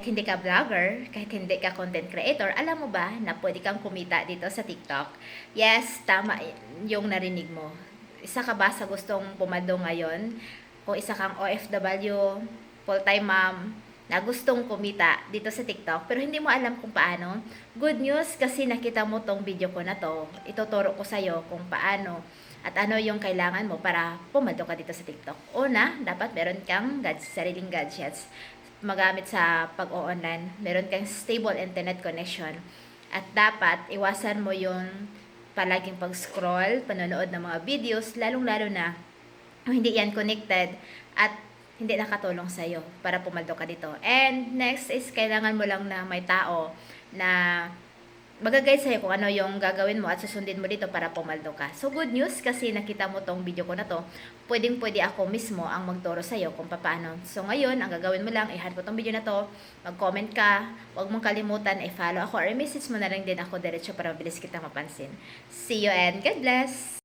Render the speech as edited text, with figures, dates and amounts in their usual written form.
Hindi ka vlogger, kahit hindi ka content creator, alam mo ba na pwede kang kumita dito sa TikTok? Yes, tama yung narinig mo. Isa ka ba sa gustong pumado ngayon? Kung isa kang OFW, full-time mom, na gustong kumita dito sa TikTok, pero hindi mo alam kung paano? Good news kasi nakita mo tong video ko na to. Ituturo ko sa'yo kung paano at ano yung kailangan mo para pumado ka dito sa TikTok. Una, dapat meron kang sariling gadgets magamit sa pag-o-online, meron kang stable internet connection. At dapat iwasan mo yung palaging pag-scroll, panonood ng mga videos, lalong-lalo na hindi yan connected at hindi nakatulong sa'yo para pumaldo ka dito. And next is kailangan mo lang na may tao na mag-guide sa'yo kung ano yung gagawin mo at susundin mo dito para pumaldo ka. So, good news kasi nakita mo tong video ko na to. Pwedeng-pwede ako mismo ang magturo sa'yo kung paano. So, ngayon, ang gagawin mo lang, i-hand mo tong video na to, mag-comment ka, huwag mong kalimutan, i-follow ako or i-message mo na lang din ako diretso para mabilis kita mapansin. See you and God bless!